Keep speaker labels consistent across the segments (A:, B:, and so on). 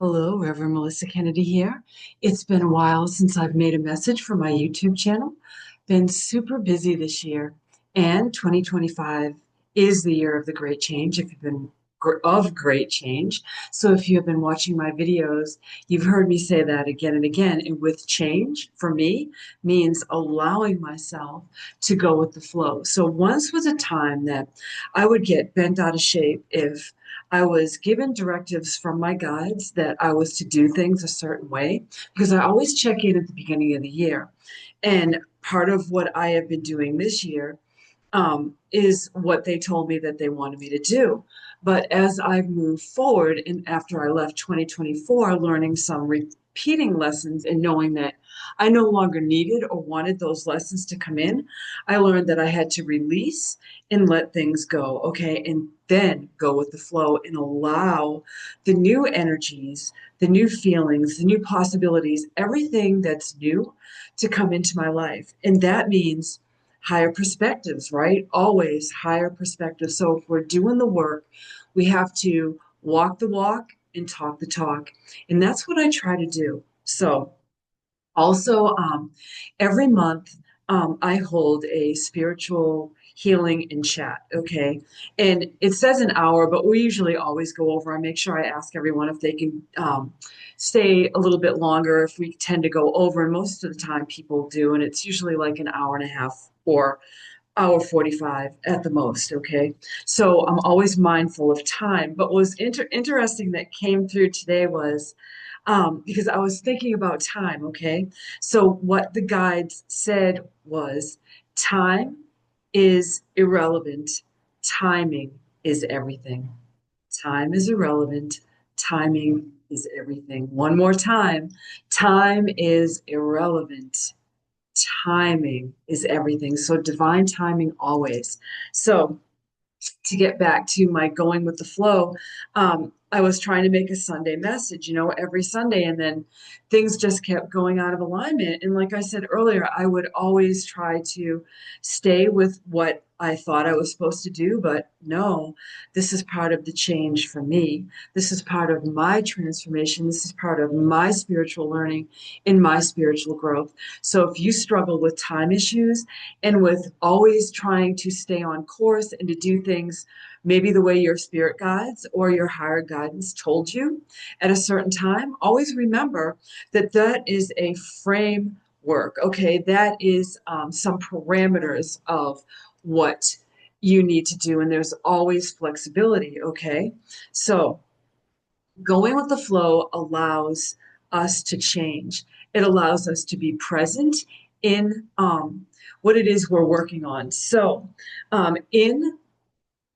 A: Hello, Reverend Melissa Kennedy here. It's been a while since I've made a message for my YouTube channel. Been super busy this year, and 2025 is the year of the great change if you've been of great change. So if you have been watching my videos, you've heard me say that again and again. And with change, for me, means allowing myself to go with the flow. So once was a time that I would get bent out of shape if I was given directives from my guides that I was to do things a certain way because I always check in at the beginning of the year. And part of what I have been doing this year is what they told me that they wanted me to do. But as I've moved forward, and after I left 2024, learning some repeating lessons and knowing that I no longer needed or wanted those lessons to come in, I learned that I had to release and let things go, okay, and then go with the flow and allow the new energies, the new feelings, the new possibilities, everything that's new to come into my life. And that means higher perspectives, right? Always higher perspectives. So if we're doing the work, we have to walk the walk and talk the talk. And that's what I try to do. So also, every month, I hold a spiritual healing in chat, okay? And it says an hour, but we usually always go over. I make sure I ask everyone if they can stay a little bit longer, if we tend to go over. And most of the time, people do. And it's usually like an hour and a half or hour 45 at the most, okay? So I'm always mindful of time. But what was interesting that came through today was because I was thinking about time, okay? So what the guides said was time is irrelevant, timing is everything. Time is irrelevant, timing is everything. One more time is irrelevant, timing is everything. So divine timing always. So to get back to my going with the flow, I was trying to make a Sunday message, every Sunday, and then things just kept going out of alignment. And like I said earlier, I would always try to stay with what I thought I was supposed to do, but no, this is part of the change for me. This is part of my transformation. This is part of my spiritual learning and my spiritual growth. So if you struggle with time issues and with always trying to stay on course and to do things maybe the way your spirit guides or your higher guidance told you at a certain time, always remember that that is a framework. Okay, that is some parameters of what you need to do, and there's always flexibility. Okay, so going with the flow allows us to change. It allows us to be present in what it is we're working on. So, in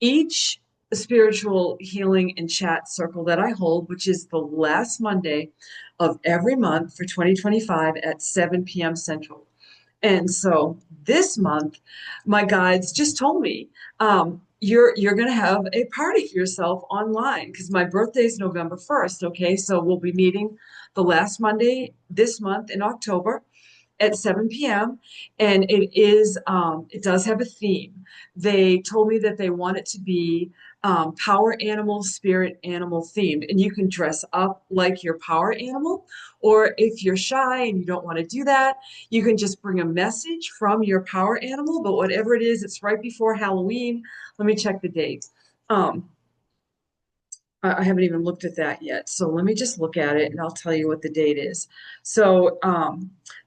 A: each spiritual healing and chat circle that I hold, which is the last Monday of every month for 2025 at 7 p.m. Central. And so this month, my guides just told me, you're going to have a party for yourself online because my birthday is November 1st. Okay, so we'll be meeting the last Monday this month in October at 7 p.m. And it does have a theme. They told me that they want it to be power animal, spirit animal themed. And you can dress up like your power animal. Or if you're shy and you don't want to do that, you can just bring a message from your power animal. But whatever it is, it's right before Halloween. Let me check the date. Um, I haven't even looked at that yet. So let me just look at it and I'll tell you what the date is. So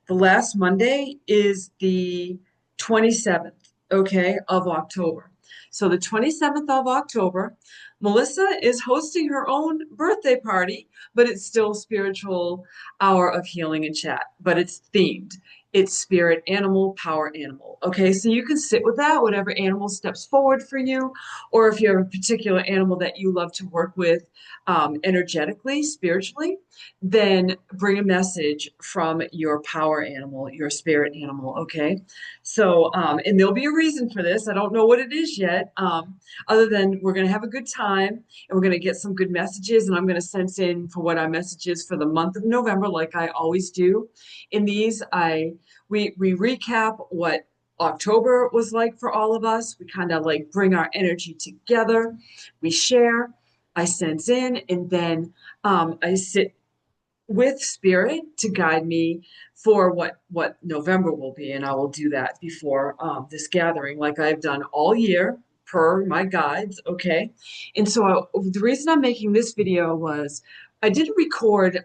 A: the last Monday is the 27th, okay, of October. So the 27th of October, Melissa is hosting her own birthday party, but it's still spiritual hour of healing and chat, but it's themed. It's spirit animal, power animal. Okay, so you can sit with that, whatever animal steps forward for you, or if you have a particular animal that you love to work with energetically, spiritually, then bring a message from your power animal, your spirit animal. Okay. So, and there'll be a reason for this. I don't know what it is yet, other than we're going to have a good time and we're going to get some good messages. And I'm going to sense in for what our message is for the month of November, like I always do. In these, we recap what October was like for all of us. We kind of like bring our energy together. We share. I sense in, and then I sit with spirit to guide me for what November will be, and I will do that before this gathering, like I've done all year per my guides. Okay, and so the reason I'm making this video was I didn't record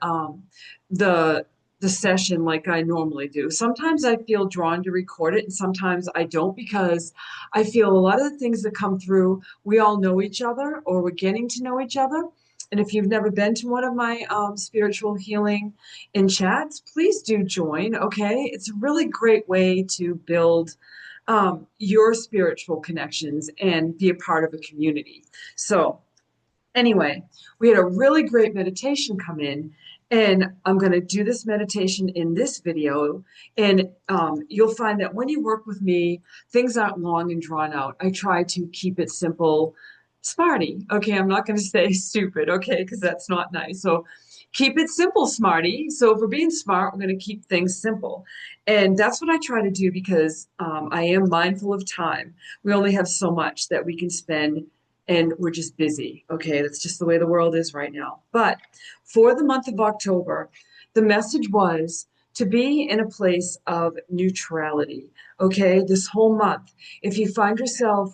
A: the the session like I normally do. Sometimes I feel drawn to record it, and sometimes I don't because I feel a lot of the things that come through, we all know each other or we're getting to know each other. And if you've never been to one of my spiritual healing in chats, please do join. Okay. It's a really great way to build your spiritual connections and be a part of a community. So, anyway, we had a really great meditation come in, and I'm going to do this meditation in this video. And you'll find that when you work with me, things aren't long and drawn out. I try to keep it simple, smarty. Okay, I'm not going to say stupid, okay, because that's not nice. So keep it simple, smarty. So if we're being smart, we're going to keep things simple. And that's what I try to do because I am mindful of time. We only have so much that we can spend and we're just busy. Okay, that's just the way the world is right now. But for the month of October, the message was to be in a place of neutrality. Okay, this whole month, if you find yourself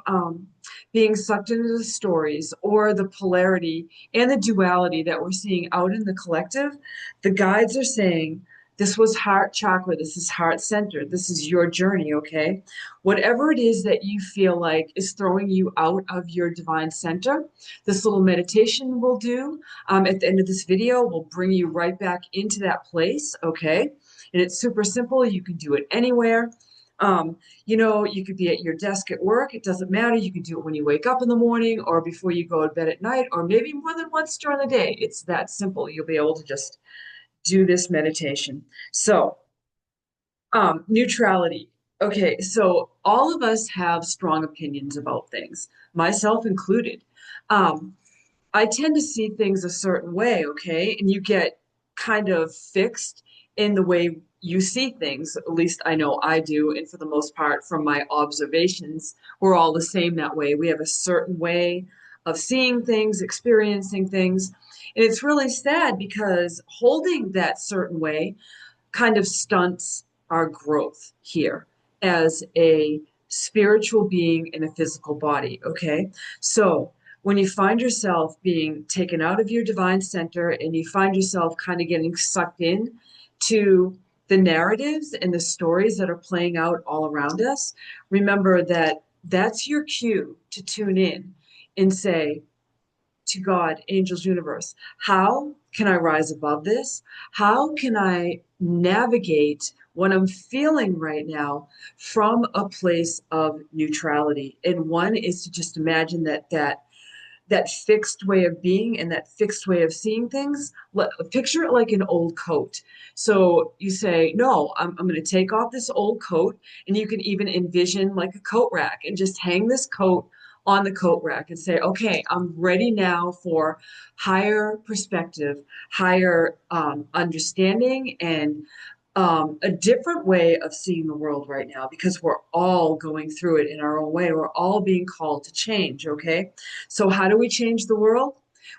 A: being sucked into the stories or the polarity and the duality that we're seeing out in the collective, the guides are saying, this was heart chakra. This is heart center. This is your journey, okay? Whatever it is that you feel like is throwing you out of your divine center, this little meditation will do at the end of this video will bring you right back into that place, okay? And it's super simple. You can do it anywhere. You could be at your desk at work. It doesn't matter. You can do it when you wake up in the morning or before you go to bed at night, or maybe more than once during the day. It's that simple. You'll be able to just do this meditation. So, neutrality. Okay, so all of us have strong opinions about things, myself included. Um, I tend to see things a certain way, okay? And you get kind of fixed in the way you see things. At least I know I do. And for the most part, from my observations, we're all the same that way. We have a certain way of seeing things, experiencing things. And it's really sad because holding that certain way kind of stunts our growth here as a spiritual being in a physical body. Okay. So when you find yourself being taken out of your divine center and you find yourself kind of getting sucked in to the narratives and the stories that are playing out all around us, remember that that's your cue to tune in and say, to God, angels, universe, how can I rise above this? How can I navigate what I'm feeling right now from a place of neutrality? And one is to just imagine that fixed way of being and that fixed way of seeing things. Picture it like an old coat. So you say, no, I'm going to take off this old coat. And you can even envision like a coat rack and just hang this coat on the coat rack and say, okay, I'm ready now for higher perspective, higher understanding, and a different way of seeing the world right now because we're all going through it in our own way. We're all being called to change, okay? So, how do we change the world?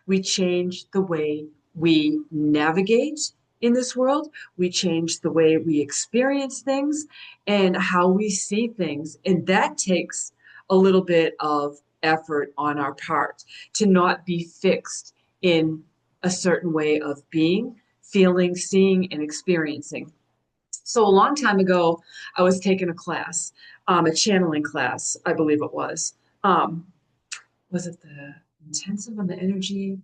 A: We change the way we navigate in this world, we change the way we experience things and how we see things. And that takes a little bit of effort on our part to not be fixed in a certain way of being, feeling, seeing, and experiencing. So a long time ago, I was taking a class, a channeling class, I believe it was. Um, was it the intensive on the energy?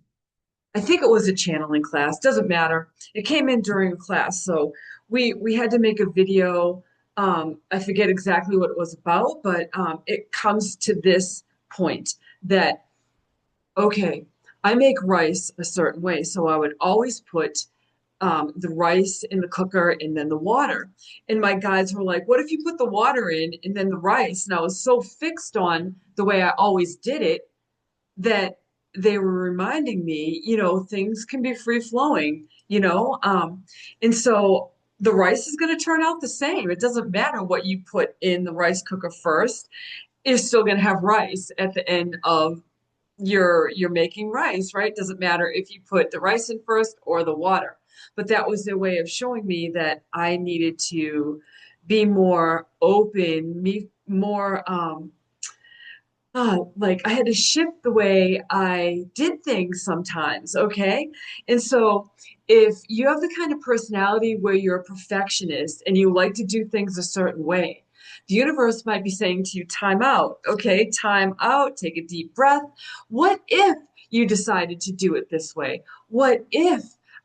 A: I think it was a channeling class. Doesn't matter. It came in during a class, so we had to make a video. I forget exactly what it was about, but it comes to this point that okay, I make rice a certain way, so I would always put the rice in the cooker and then the water. And my guides were like, what if you put the water in and then the rice? And I was so fixed on the way I always did it that they were reminding me, things can be free flowing, and so the rice is going to turn out the same. It doesn't matter what you put in the rice cooker first, you're still going to have rice at the end of you're making rice, right? Doesn't matter if you put the rice in first or the water. But that was their way of showing me that I needed to be more open, me more like I had to shift the way I did things sometimes, okay? And so if you have the kind of personality where you're a perfectionist and you like to do things a certain way, the universe might be saying to you, time out, okay? Time out, take a deep breath. What if you decided to do it this way?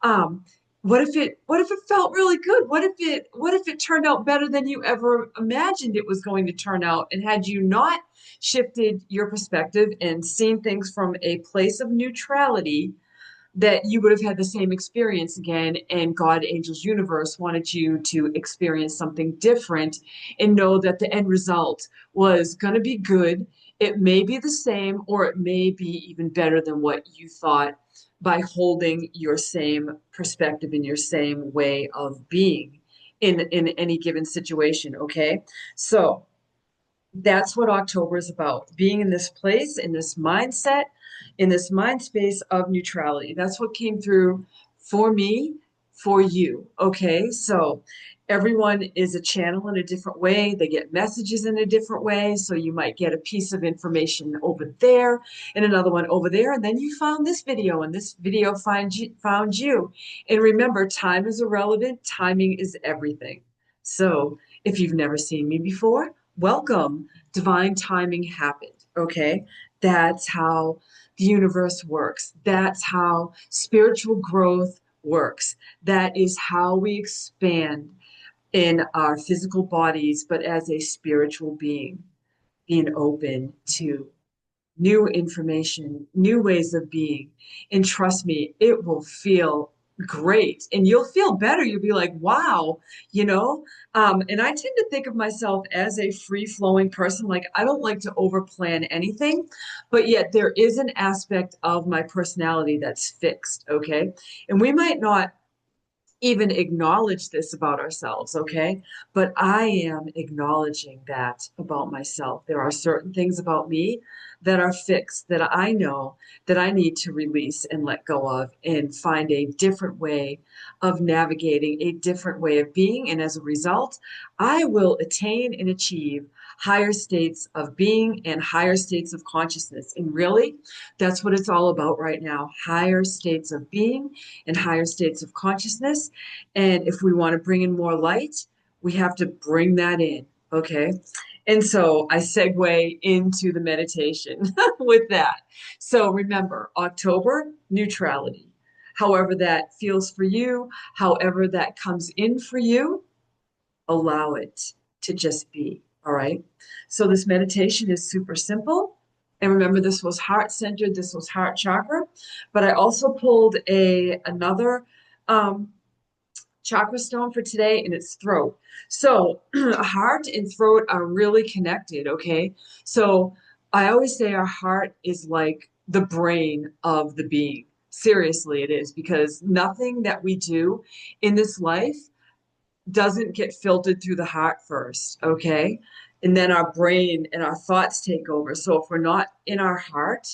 A: Um, what if it felt really good? What if it turned out better than you ever imagined it was going to turn out? And had you not shifted your perspective and seen things from a place of neutrality, that you would have had the same experience again, and God, angels, universe wanted you to experience something different and know that the end result was going to be good. It may be the same, or it may be even better than what you thought, by holding your same perspective and your same way of being in any given situation. Okay, so that's what October is about, being in this place, in this mindset, in this mind space of neutrality. That's what came through for me, for you. Okay, so everyone is a channel in a different way. They get messages in a different way. So you might get a piece of information over there and another one over there. And then you found this video, and this video found you. And remember, time is irrelevant, timing is everything. So if you've never seen me before, welcome. Divine timing happened. Okay, that's how the universe works. That's how spiritual growth works. That is how we expand in our physical bodies, but as a spiritual being, being open to new information, new ways of being. And trust me, it will feel great, and you'll feel better. You'll be like, wow, you know? And I tend to think of myself as a free flowing person. Like, I don't like to over plan anything, but yet there is an aspect of my personality that's fixed. Okay. And we might not even acknowledge this about ourselves, okay? But I am acknowledging that about myself. There are certain things about me that are fixed, that I know that I need to release and let go of, and find a different way of navigating, a different way of being. And as a result, I will attain and achieve higher states of being and higher states of consciousness. And really, that's what it's all about right now, higher states of being and higher states of consciousness. And if we want to bring in more light, we have to bring that in. Okay. And so I segue into the meditation with that. So remember, October, neutrality. However that feels for you, however that comes in for you, allow it to just be. All right. So this meditation is super simple. And remember, this was heart centered, this was heart chakra. But I also pulled another um, chakra stone for today, and it's throat. So heart and throat are really connected, okay? So I always say our heart is like the brain of the being. Seriously, it is, because nothing that we do in this life doesn't get filtered through the heart first, okay? And then our brain and our thoughts take over. So if we're not in our heart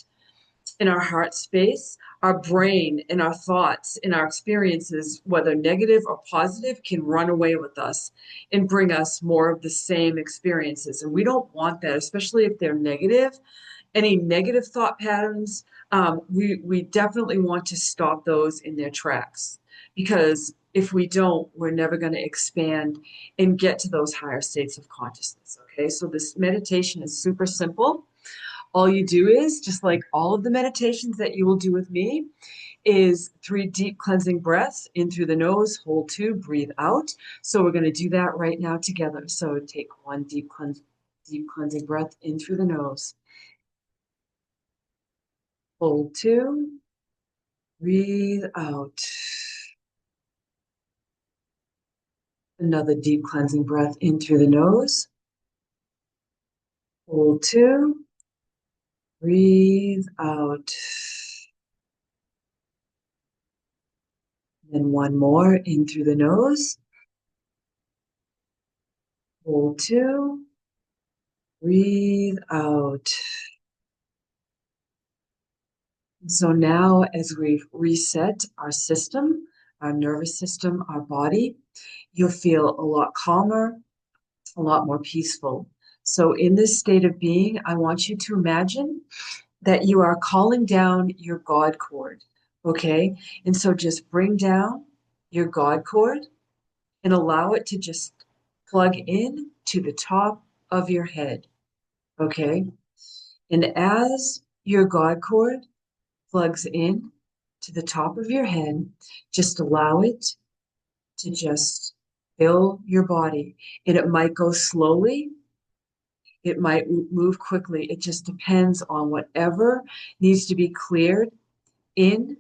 A: space, our brain and our thoughts and our experiences, whether negative or positive, can run away with us and bring us more of the same experiences. And we don't want that, especially if they're negative. Any negative thought patterns, we definitely want to stop those in their tracks, because if we don't, we're never going to expand and get to those higher states of consciousness. Okay, so this meditation is super simple. All you do is, just like all of the meditations that you will do with me, is 3 deep cleansing breaths in through the nose, hold 2, breathe out. So we're going to do that right now together. So take 1 deep cleansing breath in through the nose, hold 2, breathe out. Another deep cleansing breath in through the nose, hold 2, breathe out. Then one more in through the nose, hold 2, breathe out. So now, as we've reset our system, our nervous system, our body, you'll feel a lot calmer, a lot more peaceful. So, in this state of being, I want you to imagine that you are calling down your God cord. Okay. And so just bring down your God cord and allow it to just plug in to the top of your head. Okay. And as your God cord plugs in to the top of your head, just allow it to just fill your body. And it might go slowly, it might move quickly. It just depends on whatever needs to be cleared in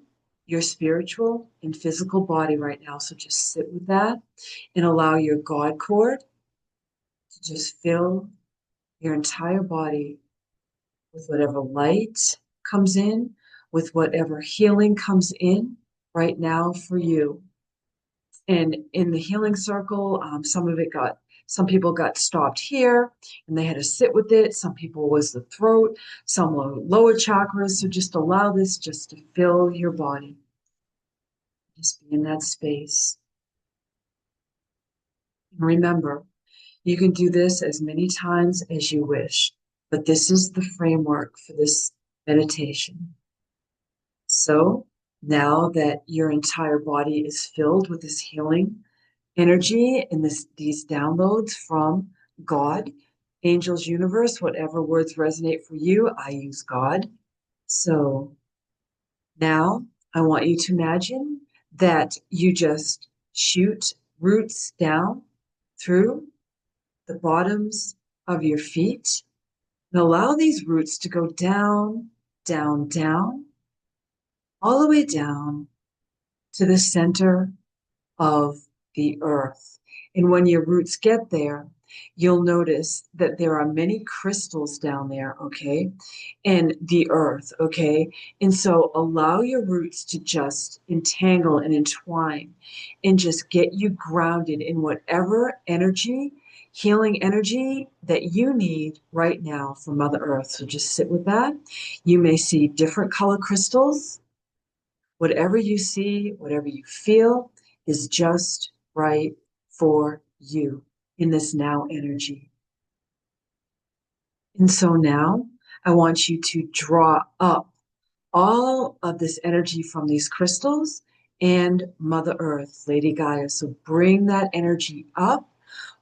A: your spiritual and physical body right now. So just sit with that and allow your God cord to just fill your entire body with whatever light comes in, with whatever healing comes in right now for you. And in the healing circle, some people got stopped here and they had to sit with it. Some people was the throat, some lower chakras. So just allow this just to fill your body. Just be in that space. And remember, you can do this as many times as you wish, but this is the framework for this meditation. So now that your entire body is filled with this healing energy and these downloads from God, angels, universe, whatever words resonate for you, I use God. So now I want you to imagine that you just shoot roots down through the bottoms of your feet and allow these roots to go down, down, down, all the way down to the center of the earth. And when your roots get there, you'll notice that there are many crystals down there, okay? And the earth, okay? And so allow your roots to just entangle and entwine and just get you grounded in whatever energy, healing energy that you need right now from Mother Earth. So just sit with that. You may see different color crystals. Whatever you see, whatever you feel is just right for you in this now energy. And so now I want you to draw up all of this energy from these crystals and Mother Earth, Lady Gaia. So bring that energy up,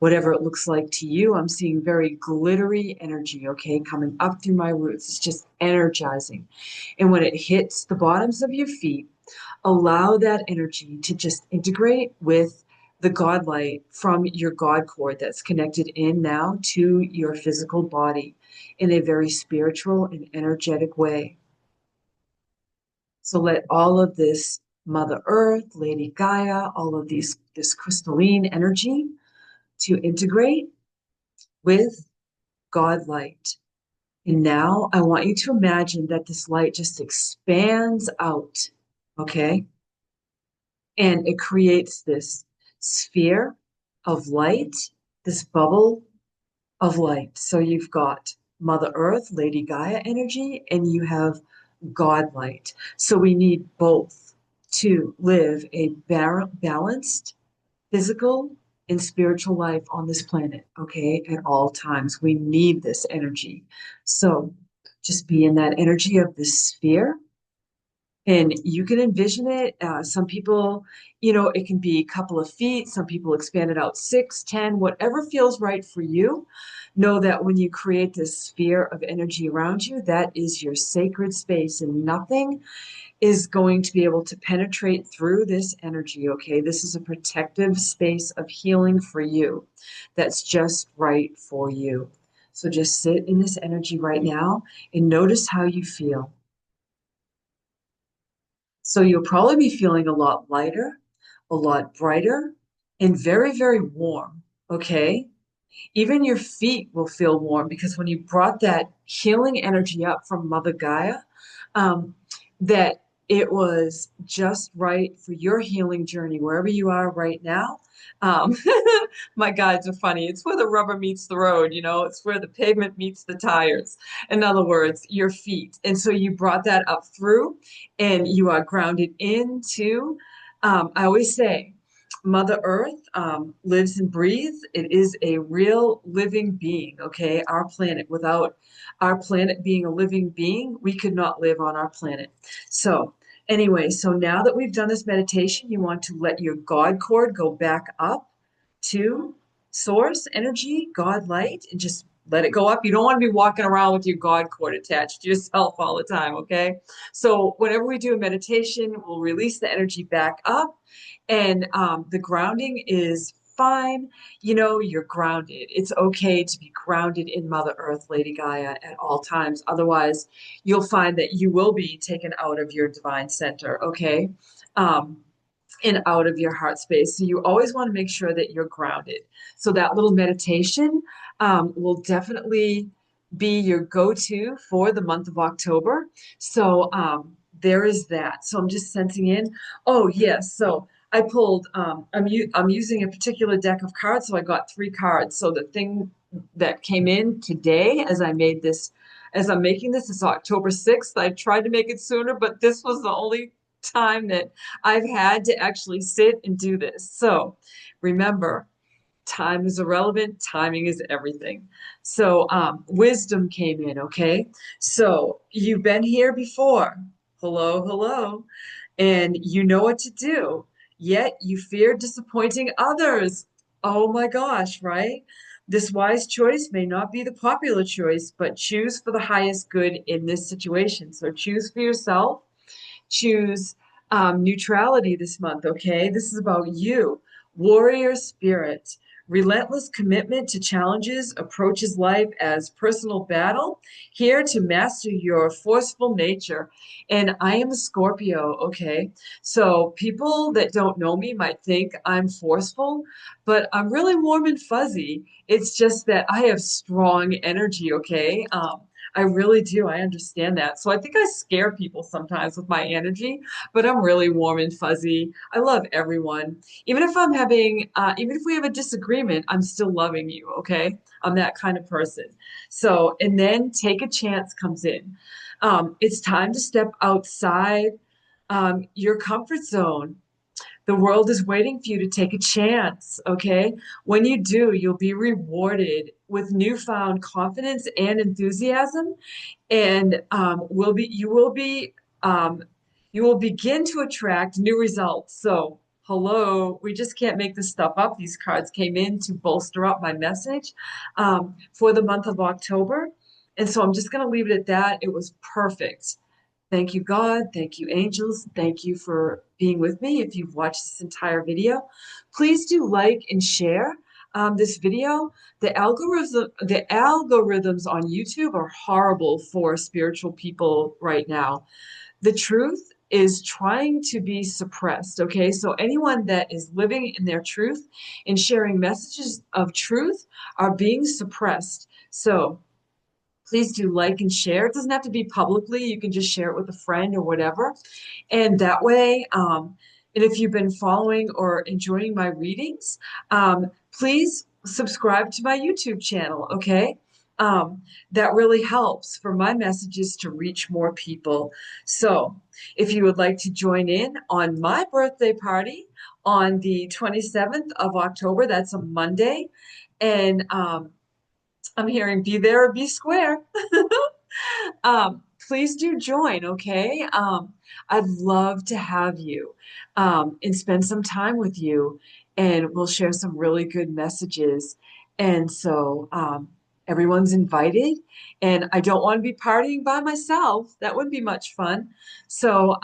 A: whatever it looks like to you. I'm seeing very glittery energy, okay, coming up through my roots. It's just energizing. And when it hits the bottoms of your feet, allow that energy to just integrate with the God light from your God cord that's connected in now to your physical body in a very spiritual and energetic way. So let all of this Mother Earth, Lady Gaia, all of this crystalline energy to integrate with God light. And now I want you to imagine that this light just expands out, okay? And it creates this sphere of light, this bubble of light. So you've got Mother Earth, Lady Gaia energy, and you have God light. So we need both to live a balanced physical and spiritual life on this planet, okay, at all times. We need this energy. So just be in that energy of this sphere. And you can envision it. Some people, it can be a couple of feet. Some people expand it out 6, 10, whatever feels right for you. Know that when you create this sphere of energy around you, that is your sacred space, and nothing is going to be able to penetrate through this energy, okay? This is a protective space of healing for you that's just right for you. So just sit in this energy right now and notice how you feel. So you'll probably be feeling a lot lighter, a lot brighter, and very, very warm, okay? Even your feet will feel warm because when you brought that healing energy up from Mother Gaia, um, that It was just right for your healing journey, wherever you are right now. Um, my guides are funny. It's where the rubber meets the road, it's where the pavement meets the tires. In other words, your feet. And so you brought that up through and you are grounded into, I always say, Mother Earth lives and breathes. It is a real living being, okay? Our planet. Without our planet being a living being, we could not live on our planet. So, anyway, so now that we've done this meditation, you want to let your God cord go back up to source energy, God light, and just let it go up. You don't want to be walking around with your God cord attached to yourself all the time, okay? So, whenever we do a meditation, we'll release the energy back up, and the grounding is fine. You're grounded. It's okay to be grounded in Mother Earth, Lady Gaia, at all times. Otherwise, you'll find that you will be taken out of your divine center, okay? Um, and out of your heart space. So you always want to make sure that you're grounded. So that little meditation will definitely be your go-to for the month of October. So there is that. So I'm just sensing in. Oh yes. So I pulled. I'm using a particular deck of cards. So I got 3 cards. So the thing that came in today, as I'm making this, it's October 6th. I tried to make it sooner, but this was the only time that I've had to actually sit and do this. So remember, time is irrelevant, timing is everything. So wisdom came in, okay? So you've been here before. Hello, hello. And you know what to do, yet you fear disappointing others. Oh my gosh, right? This wise choice may not be the popular choice, but choose for the highest good in this situation. So choose for yourself, choose neutrality this month, okay? This is about you. Warrior spirit, relentless commitment to challenges, approaches life as personal battle, here to master your forceful nature. And I am a Scorpio, okay? So people that don't know me might think I'm forceful, but I'm really warm and fuzzy. It's just that I have strong energy, okay? I really do. I understand that. So I think I scare people sometimes with my energy, but I'm really warm and fuzzy. I love everyone. Even if we have a disagreement, I'm still loving you. Okay. I'm that kind of person. So, and then take a chance comes in. It's time to step outside your comfort zone. The world is waiting for you to take a chance, okay? When you do, you'll be rewarded with newfound confidence and enthusiasm, and um, you will begin to attract new results. So, hello, we just can't make this stuff up. These cards came in to bolster up my message for the month of October, and so I'm just going to leave it at that. It was perfect. Thank you, God. Thank you, angels. Thank you for being with me. If you've watched this entire video, please do like and share this video. The algorithms on YouTube are horrible for spiritual people right now. The truth is trying to be suppressed. Okay, so anyone that is living in their truth and sharing messages of truth are being suppressed. So please do like and share. It doesn't have to be publicly. You can just share it with a friend or whatever. And that way, and if you've been following or enjoying my readings, please subscribe to my YouTube channel, okay? That really helps for my messages to reach more people. So if you would like to join in on my birthday party on the 27th of October, that's a Monday, and I'm hearing be there or be square. Please do join, okay? I'd love to have you and spend some time with you, and we'll share some really good messages. And so everyone's invited, and I don't want to be partying by myself. That wouldn't be much fun. So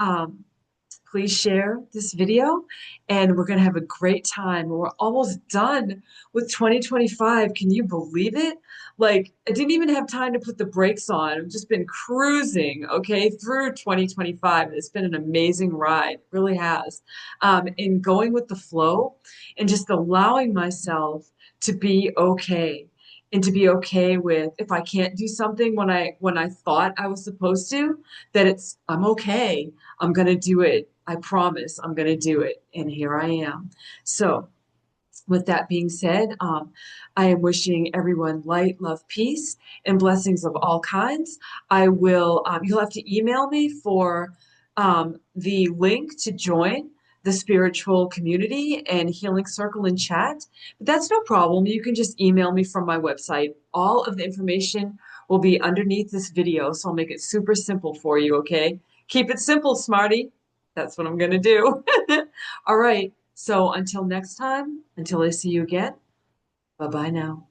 A: please share this video, and we're going to have a great time. We're almost done with 2025. Can you believe it? Like, I didn't even have time to put the brakes on. I've just been cruising, okay, through 2025. It's been an amazing ride, it really has. And going with the flow and just allowing myself to be okay and to be okay with if I can't do something when I thought I was supposed to, that I'm okay. I'm gonna do it. I promise I'm gonna do it. And here I am. So with that being said, I am wishing everyone light, love, peace, and blessings of all kinds. You'll have to email me for the link to join the spiritual community and healing circle and chat. But that's no problem. You can just email me from my website. All of the information will be underneath this video, so I'll make it super simple for you, okay? Keep it simple, smarty. That's what I'm going to do. All right. So until next time, until I see you again, bye bye now.